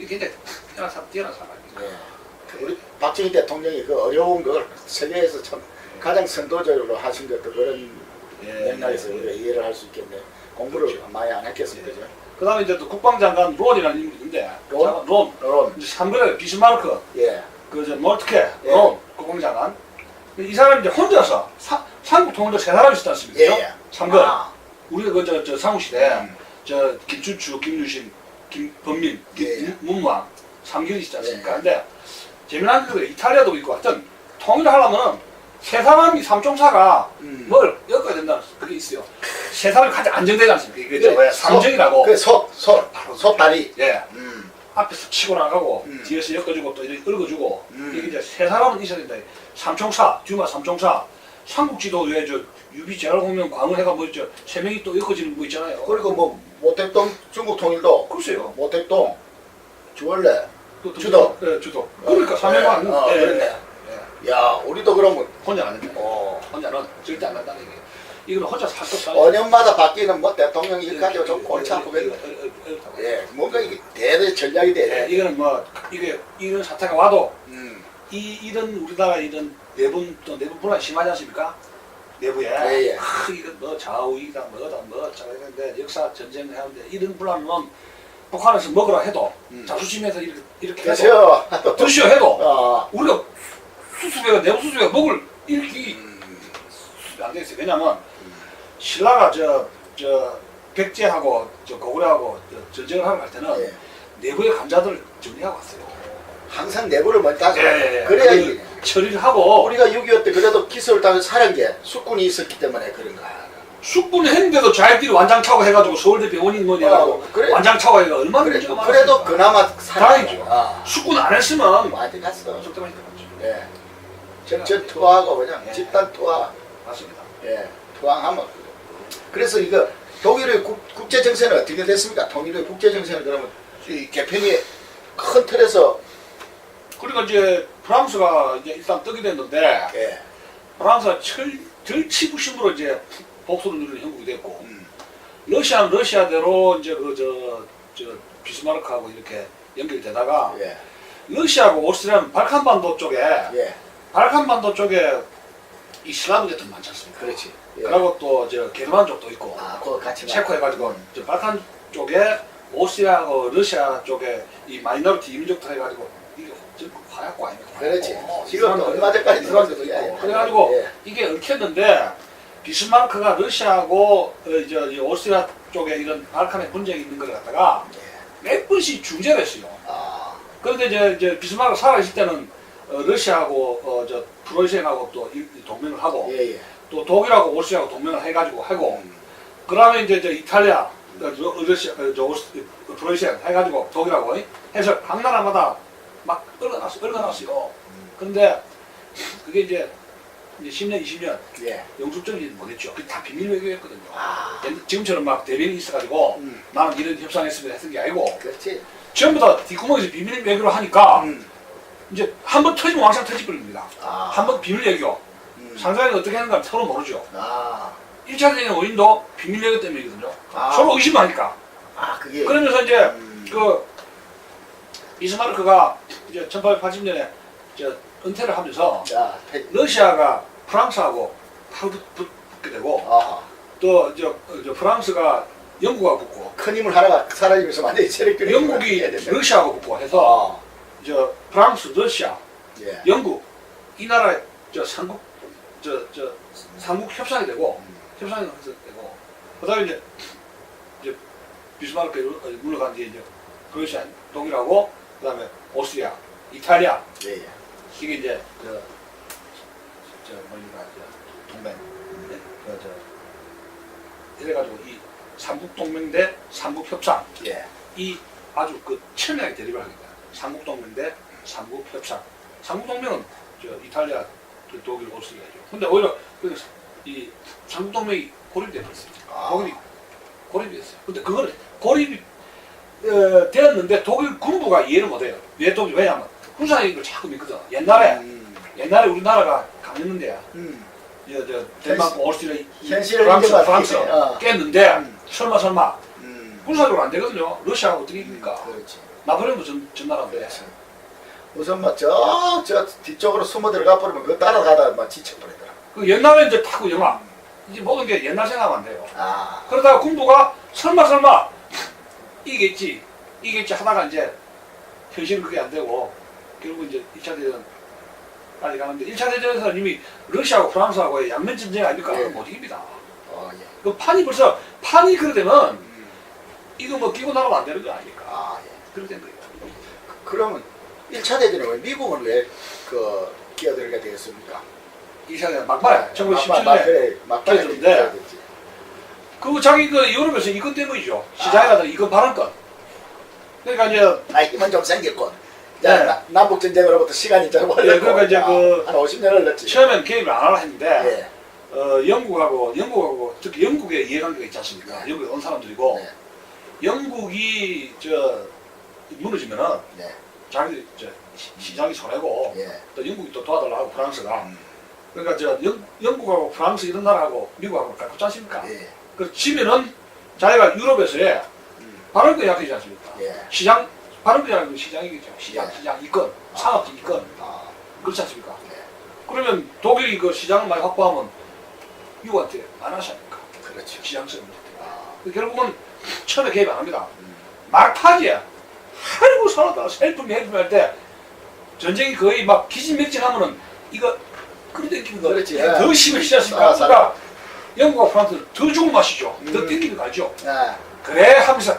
굉장히 뛰어난 사람입니다. 예. 우리 박정희 대통령이 그 어려운 걸 세계에서 참 가장 선도적으로 하신 것도 그런 맥락에서 우리가 이해를 할 수 있겠네. 공부를 그렇죠. 많이 안 했겠습니까? 그죠? 그 다음에 이제 또 국방장관 론이라는 인물이 있는데, 론. 이제 삼거래 비스마르크, 예. 그저 몰트케, 론, 국방장관. 이 사람이 이제 혼자서 삼국 통일도 세 사람이 있었지 않습니까? 예. 삼거래. 아. 우리가 저 삼국시대, 저 김춘추, 김유신, 김범민, 문무왕, 삼길이 있지 않습니까? 근데 재미난 게 이탈리아도 있고 하여튼 통일을 하려면은 세 사람이 삼총사가 뭘 엮어야 된다는 그게 있어요. 세 사람이 가장 안정되지 않습니까? 이게 저 삼정이라고. 그 소다리. 예. 앞에서 치고 나가고 뒤에서 엮어주고 또 이렇게 얽어주고 이게 이제 세 사람은 있어야 된다. 삼총사, 듀마 삼총사. 삼국지도 왜 저 유비 제갈공명 광해가 뭐 있죠? 세 명이 또 엮어지는 거 있잖아요. 그리고 뭐 모택동 중국 통일도 글쎄요. 모택동 주원래 또 주도. 네, 주도. 그러니까 삼명왕. 그렇네. 야, 우리도 그러면 혼자 안 된다. 혼자는 절대 안 한다는 얘기예요. 이거는 혼자 살 것 없다. 5년마다 바뀌는 뭐 대통령 일 가지고 좀 골치 아프고 예, 뭔가 이게 대대 전략이 돼야 돼. 이거는 뭐 이런 사태가 와도 이런 우리나라 이런 내분 분란이 심하지 않습니까? 내부에 예. 이건 뭐 좌우이다 뭐다 잘했는데 역사 전쟁을 하는데 이런 분란은 북한에서 먹으라 해도 자수심에서 이렇게 해도 드시오 해도 우리가 수수배가 내부 수수배가 먹을 일기 안 되겠어요. 왜냐면 신라가 저 백제하고 저 고구려하고 전쟁을 하러 갈 때는 내부의 감자들을 정리하고 왔어요. 항상 내부를 먼저 따져. 예. 그래야지. 처리를 하고 우리가 6.25 때 그래도 기습을 당해서 살은 게 숙군이 있었기 때문에 그런 거야. 숙군 했는데도 자기들이 완장차고 해가지고 서울대 병원인 뭐니 해가지고 그래. 완장차고 해가 얼마나 문제가 많았어요. 그래도 그나마 다행이죠. 숙군 안 했으면 완전 갔어. 절대 많이 들어갔죠. 예. 전체 투하하고 그냥 집단 투하. 맞습니다. 예. 투항하면. 그래서 이거 독일의 국제 정세는 어떻게 됐습니까? 통일의 국제 정세는 그러면 이 개편이 큰 틀에서 그리고 이제 프랑스가 이제 일단 뜨게 됐는데 프랑스가 절치부심으로 이제 복수를 누리는 형국이 됐고 러시아는 러시아대로 이제 저 비스마르크하고 이렇게 연결이 되다가 러시아하고 오스트리아는 발칸반도 쪽에 발칸반도 쪽에 이 슬라브 계통 많지 않습니까? 그렇지. 그리고 또 저 게르만 쪽도 있고 그거 같이 체코 해가지고 저 발칸 쪽에 오스트리아하고 러시아 쪽에 이 마이너리티 민족들 해가지고 이게 전부 화약고 아닙니까? 그렇지. 지금도 얼마 전까지 들어간데도 있고 그래가지고 이게 얽혔는데 비스마르크가 러시아하고 저 오스트리아 쪽에 이런 발칸에 분쟁이 있는 걸 갖다가 몇 번씩 중재를 했어요. 그런데 이제 비스마르크가 살아있을 때는 러시아하고 저 프로이센하고 또 동맹을 하고 또 독일하고 오스트리아하고 동맹을 해가지고 하고 그다음에 이제 이탈리아 러시아 프로이센 해가지고 독일하고 해서 각 나라마다 막 얽어놨어요. 그런데 그게 이제 10년, 20년 영수증이 못했죠. 그게 다 비밀 외교였거든요. 지금처럼 막 대변인이 있어가지고 나는 이런 협상했으면 했던 게 아니고 전부 다 뒷구멍에서 비밀 외교로 하니까 이제 한 번 터지면 왕창 터지버립니다. 한 번 비밀 외교. 상대방이 어떻게 하는가 서로 모르죠. 1차 대전 원인도 비밀 외교 때문이거든요. 서로 의심하니까. 그게 그러면서 이제 그 비스마르크가 이제 1880년에 은퇴를 하면서 러시아가 프랑스하고 바로 붙게 되고 또 프랑스가 영국하고 붙고 큰 힘을 하나가 사라지면서 완전히 세력들이 영국이 러시아하고 붙고 해서 프랑스, 러시아, 영국 이 나라 삼국 협상이 되고 협상이 되고 그다음에 이제 비스마르크 물러간 뒤에 이제 러시아, 독일하고 그다음에 오스트리아, 이탈리아 이게 이제 뭐니까 동맹 이래가지고 이 삼국 동맹 대 삼국 협상 이 아주 첨예하게 대립을 하게 돼요. 삼국 동맹 대 삼국 협상. 삼국 동맹은 이탈리아, 독일, 오스트리아죠. 근데 오히려 이 삼국 동맹이 고립이 됐어요. 고립이 됐어요. 근데 그거를 고립이 되었는데 독일 군부가 이해를 못해요. 왜냐하면 후사의 이걸 자꾸 믿거든. 옛날에 우리나라가 강했는데 덴마크, 오스트리아, 프랑스 깼는데 설마 군사적으로 안 되거든요. 러시아가 어떻게 이깁니까? 나폴레옹도 전나라인데. 그렇죠. 우선 저 뒤쪽으로 숨어 들어가 버리면 그거 따라가다 막 지쳐버리더라. 그 옛날에 이제 타고 영화 이제 모든 게 옛날 생각하면 안 돼요. 아, 그러다가 군부가 설마 이겠지 하다가 이제 현실은 그게 안 되고 결국 이제 2차 대전까지 가는데 1차 대전에서는 이미 러시아하고 프랑스하고의 양면 전쟁 아닙니까? 예. 못 이깁니다. 예. 그 판이 그래 되면 이거 뭐 끼고 나가면 안 되는 거 아닙니까? 아, 예. 그렇게 된 거예요. 그러면 1차 대전에 왜 미국은 왜 끼어들게 되었습니까? 2차 대전 막판에 1917년에 막판에 끼어들었는데 그 자기 그 유럽에서 이것 때문이죠. 시장에 가서 이거 발언권. 그러니까 이제 힘은 좀 생겼고 네. 남북 전쟁으로부터 시간이 좀 걸렸고 그러니까 이제 한 50년을 넣지. 처음엔 개입을 안 하려 했는데 예. 영국하고 특히 영국의 이해관계가 있지 않습니까? 네. 영국에 온 사람들이고 네. 영국이 무너지면은 네. 자기들이 시장이 손해고 예. 또 영국이 또 도와달라고 하고 프랑스가 그러니까 영국하고 프랑스 이런 나라하고 미국하고 가깝지 않습니까? 예. 그래서 지면은 자기가 유럽에서의 발언권이 약해지지 않습니까? 예. 시장 발언권이 아니고 시장이겠죠. 시장 이권, 아. 산업적 이권 아, 그렇지 않습니까? 예. 그러면 독일이 그 시장을 많이 확보하면 미국한테 안 하지 않습니까? 그렇죠. 시장성 문제 때문에. 아, 결국은 처음에 개입 안 합니다. 막타지야. 아이고 살았다가 헬프미 할 때 전쟁이 거의 막 기진맥진하면은 이거 끌어당기는 거 그렇지. 더 심해지지 않습니까? 아, 그러니까 영국과 프랑스는 더 죽은 맛이죠. 더 땡기는 거 알죠? 예. 그래 하면서